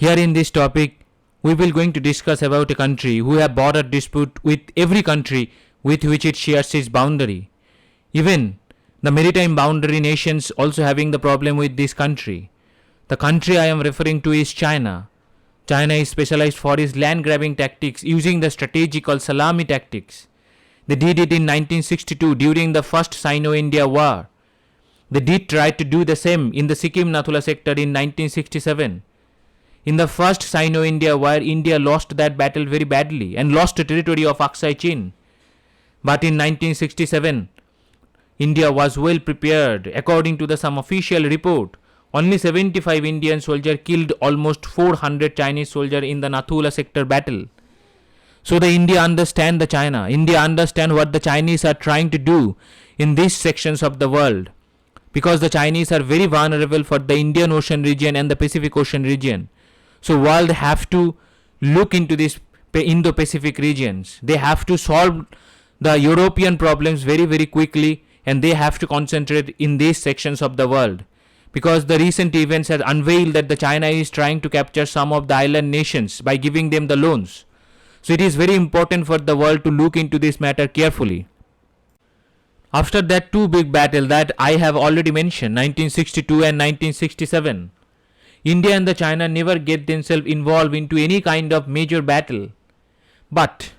Here in this topic, we will going to discuss about a country who have border dispute with every country with which it shares its boundary. Even the maritime boundary nations also having the problem with this country. The country I am referring to is China. China is specialized for its land grabbing tactics using the strategical salami tactics. They did it in 1962 during the first Sino-India War. They did try to do the same in the Sikkim-Nathula sector in 1967. In the first Sino-India War, India lost that battle very badly and lost the territory of Aksai Chin. But in 1967, India was well prepared. According to some official report, only 75 Indian soldiers killed almost 400 Chinese soldiers in the Nathula sector battle. So the India understand the China. India understand what the Chinese are trying to do in these sections of the world. Because the Chinese are very vulnerable for the Indian Ocean region and the Pacific Ocean region. So world have to look into these Indo-Pacific regions. They have to solve the European problems very, very quickly, and they have to concentrate in these sections of the world. Because the recent events have unveiled that the China is trying to capture some of the island nations by giving them the loans. So it is very important for the world to look into this matter carefully. After that two big battles that I have already mentioned, 1962 and 1967, India and the China never get themselves involved into any kind of major battle. But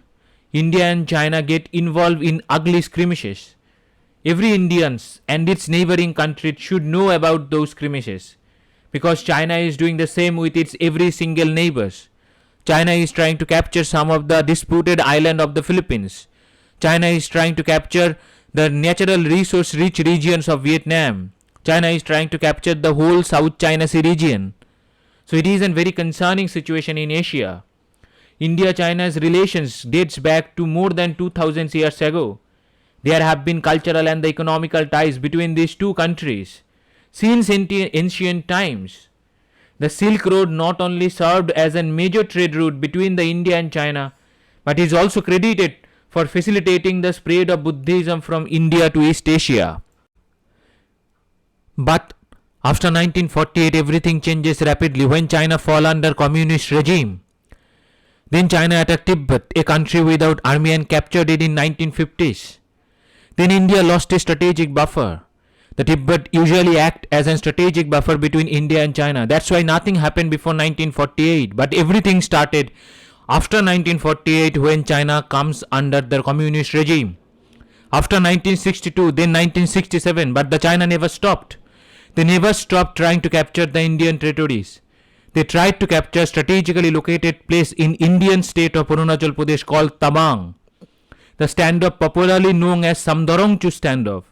India and China get involved in ugly skirmishes. Every Indian and its neighboring country should know about those skirmishes. Because China is doing the same with its every single neighbors. China is trying to capture some of the disputed island of the Philippines. China is trying to capture the natural resource rich regions of Vietnam. China is trying to capture the whole South China Sea region. So it is a very concerning situation in Asia. India-China's relations dates back to more than 2000 years ago. There have been cultural and economical ties between these two countries since ancient times. The Silk Road not only served as a major trade route between the India and China, but is also credited for facilitating the spread of Buddhism from India to East Asia. But after 1948, everything changes rapidly when China fall under communist regime. Then China attacked Tibet, a country without army, and captured it in 1950s. Then India lost a strategic buffer. The Tibet usually act as a strategic buffer between India and China. That's why nothing happened before 1948. But everything started after 1948 when China comes under the communist regime. After 1962, then 1967, but the China never stopped. They never stopped trying to capture the Indian territories. They tried to capture strategically located place in Indian state of Arunachal Pradesh called Tabang. The standoff popularly known as Samdorongchu standoff.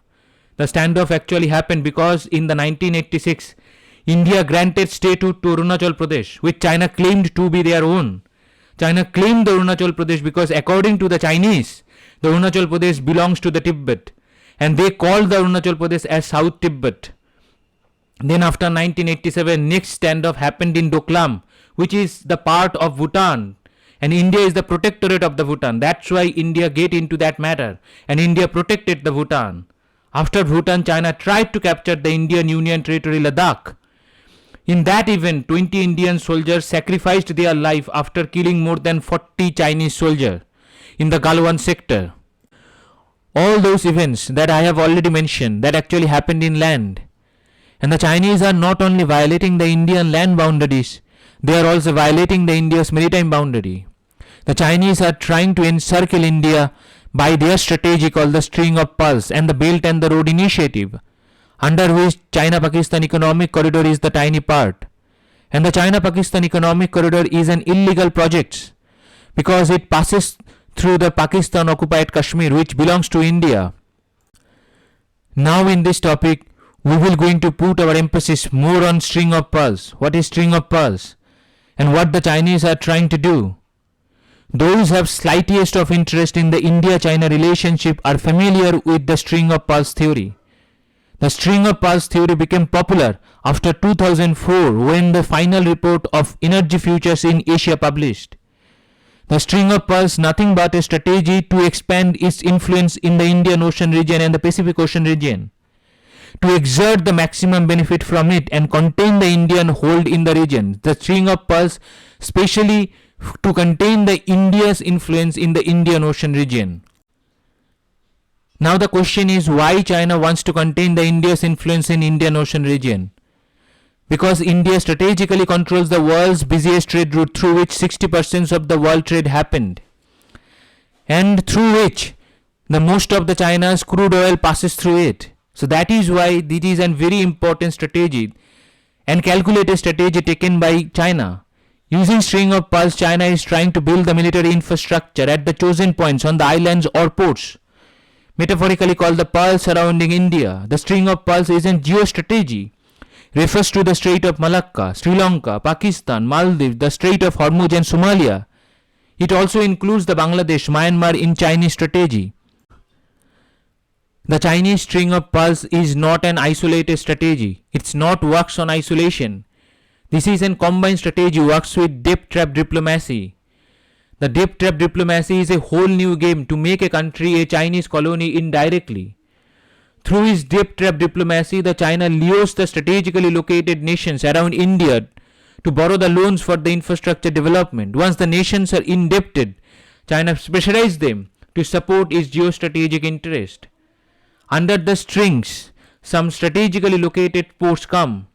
The standoff actually happened because in the 1986, India granted statehood to Arunachal Pradesh, which China claimed to be their own. China claimed the Arunachal Pradesh because according to the Chinese, the Arunachal Pradesh belongs to the Tibet, and they called the Arunachal Pradesh as South Tibet. Then after 1987, next standoff happened in Doklam, which is the part of Bhutan, and India is the protectorate of the Bhutan. That's why India get into that matter, and India protected the Bhutan. After Bhutan, China tried to capture the Indian Union territory Ladakh. In that event, 20 Indian soldiers sacrificed their life after killing more than 40 Chinese soldiers in the Galwan sector. All those events that I have already mentioned that actually happened in land. And the Chinese are not only violating the Indian land boundaries, they are also violating the India's maritime boundary. The Chinese are trying to encircle India by their strategy called the String of Pearls and the Belt and the Road Initiative, under which China-Pakistan Economic Corridor is the tiny part. And the China-Pakistan Economic Corridor is an illegal project because it passes through the Pakistan-occupied Kashmir, which belongs to India. Now in this topic, we will going to put our emphasis more on String of Pearls. What is String of Pearls? And what the Chinese are trying to do? Those who have slightest of interest in the India-China relationship are familiar with the String of Pearls theory. The String of Pearls theory became popular after 2004 when the final report of Energy Futures in Asia published. The String of Pearls nothing but a strategy to expand its influence in the Indian Ocean region and the Pacific Ocean region. to exert the maximum benefit from it and contain the Indian hold in the region. The string of pearls specially to contain the India's influence in the Indian Ocean region. Now the question is, why China wants to contain the India's influence in Indian Ocean region? Because India strategically controls the world's busiest trade route through which 60% of the world trade happened, and through which the most of the China's crude oil passes through it. So that is why this is a very important strategy and calculated strategy taken by China. Using string of pearls, China is trying to build the military infrastructure at the chosen points on the islands or ports, metaphorically called the pearls surrounding India. The string of pearls is in geostrategy, refers to the Strait of Malacca, Sri Lanka, Pakistan, Maldives, the Strait of Hormuz and Somalia. It also includes the Bangladesh, Myanmar in Chinese strategy. The Chinese string of pearls is not an isolated strategy. It's not works on isolation. This is a combined strategy, works with depth trap diplomacy. The depth trap diplomacy is a whole new game to make a country a Chinese colony indirectly. Through his depth trap diplomacy, the China lures the strategically located nations around India to borrow the loans for the infrastructure development. Once the nations are indebted, China pressurizes them to support its geostrategic interest. Under the strings, some strategically located ports come.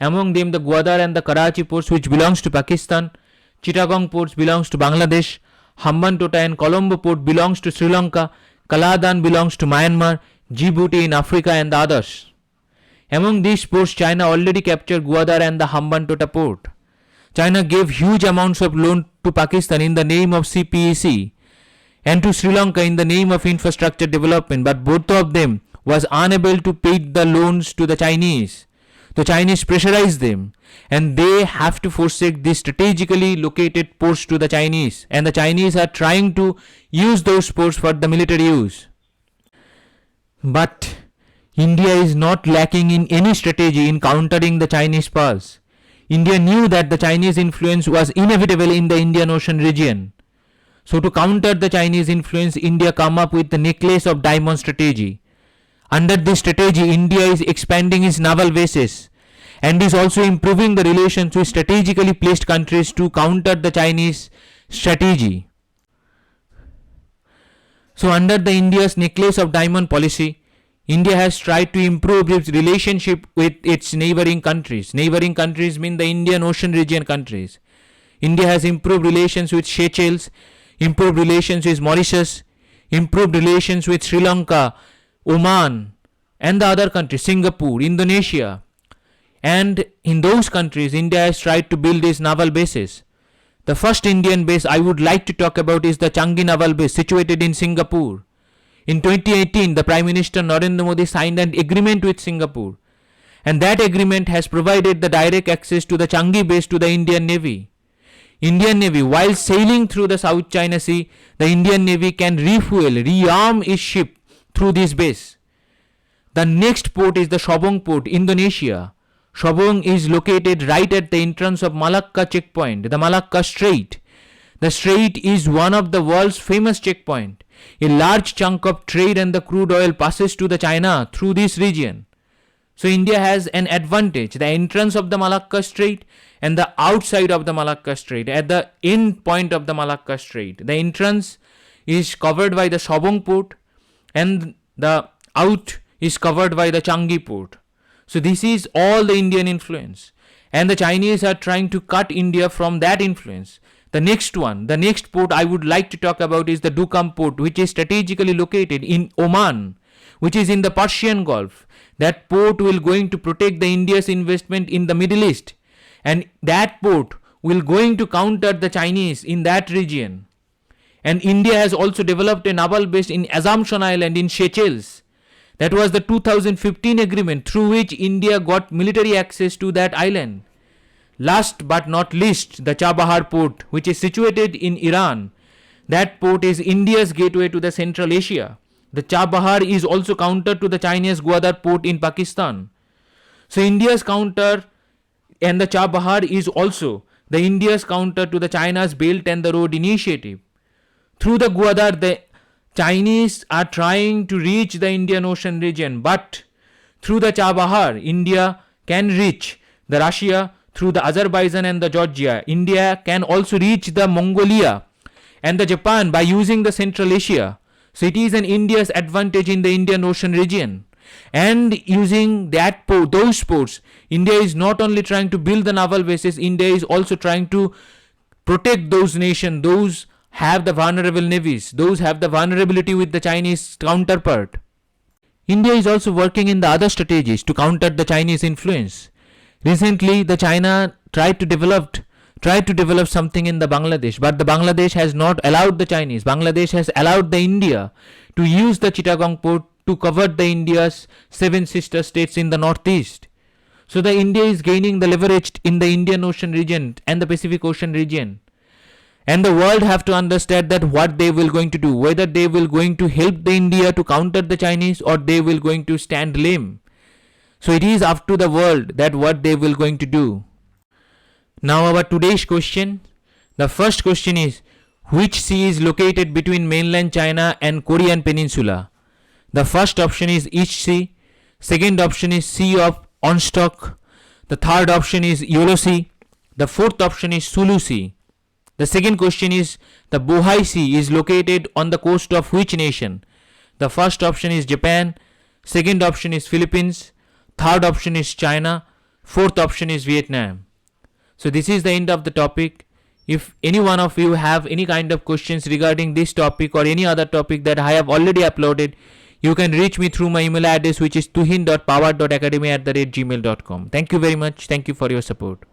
Among them the Gwadar and the Karachi ports, which belongs to Pakistan. Chittagong ports belongs to Bangladesh. Hambantota and Colombo port belongs to Sri Lanka. Kaladan belongs to Myanmar. Djibouti in Africa and the others. Among these ports, China already captured Gwadar and the Hambantota port. China gave huge amounts of loan to Pakistan in the name of CPEC and to Sri Lanka in the name of infrastructure development, but both of them was unable to pay the loans to the Chinese. The Chinese pressurized them and they have to forsake these strategically located ports to the Chinese, and the Chinese are trying to use those ports for the military use. But India is not lacking in any strategy in countering the Chinese pearls. India knew that the Chinese influence was inevitable in the Indian Ocean region. So to counter the Chinese influence, India come up with the necklace of diamond strategy. Under this strategy, India is expanding its naval bases and is also improving the relations with strategically placed countries to counter the Chinese strategy. So under the India's necklace of diamond policy, India has tried to improve its relationship with its neighboring countries. Neighboring countries mean the Indian Ocean region countries. India has improved relations with Seychelles, improved relations with Mauritius, improved relations with Sri Lanka, Oman and the other countries, Singapore, Indonesia. And in those countries, India has tried to build its naval bases. The first Indian base I would like to talk about is the Changi Naval Base situated in Singapore. In 2018, the Prime Minister Narendra Modi signed an agreement with Singapore, and that agreement has provided the direct access to the Changi base to the Indian Navy. Indian Navy, while sailing through the South China Sea, the Indian Navy can refuel, rearm its ship through this base. The next port is the Sabang port, Indonesia. Sabang is located right at the entrance of Malacca checkpoint, the Malacca Strait. The strait is one of the world's famous checkpoint. A large chunk of trade and the crude oil passes to the China through this region. So India has an advantage, the entrance of the Malacca Strait and the outside of the Malacca Strait, at the end point of the Malacca Strait. The entrance is covered by the Sabang port and the out is covered by the Changi port. So this is all the Indian influence, and the Chinese are trying to cut India from that influence. The next port I would like to talk about is the Duqm port, which is strategically located in Oman, which is in the Persian Gulf. That port will going to protect the India's investment in the Middle East, and that port will going to counter the Chinese in that region. And India has also developed a naval base in Assumption Island in Seychelles. That was the 2015 agreement through which India got military access to that island. Last but not least, the Chabahar port, which is situated in Iran. That port is India's gateway to the Central Asia. The Chabahar is also counter to the Chinese Gwadar port in Pakistan. So India's counter and the Chabahar is also the India's counter to the China's Belt and the Road Initiative. Through the Gwadar, the Chinese are trying to reach the Indian Ocean region, but through the Chabahar, India can reach the Russia through the Azerbaijan and the Georgia. India can also reach the Mongolia and the Japan by using the Central Asia. So it is an India's advantage in the Indian Ocean region. And using those ports, India is not only trying to build the naval bases, India is also trying to protect those nations, those have the vulnerable navies, those have the vulnerability with the Chinese counterpart. India is also working in the other strategies to counter the Chinese influence. Recently, the China tried to develop something in the Bangladesh, but the Bangladesh has not allowed the Chinese. Bangladesh has allowed the India to use the Chittagong port to cover the India's 7 sister states in the northeast. So the India is gaining the leverage in the Indian Ocean region and the Pacific Ocean region. And the world have to understand that what they will going to do, whether they will going to help the India to counter the Chinese or they will going to stand lame. So it is up to the world that what they will going to do. Now our today's question. The first question is, which sea is located between mainland China and Korean Peninsula? The first option is East Sea. Second option is Sea of Onstock. The third option is Yellow Sea. The fourth option is Sulu Sea. The second question is, the Bohai Sea is located on the coast of which nation? The first option is Japan. Second option is Philippines. Third option is China. Fourth option is Vietnam. So this is the end of the topic. If any one of you have any kind of questions regarding this topic or any other topic that I have already uploaded, you can reach me through my email address, which is tuhin.power.academy@gmail.com. Thank you very much. Thank you for your support.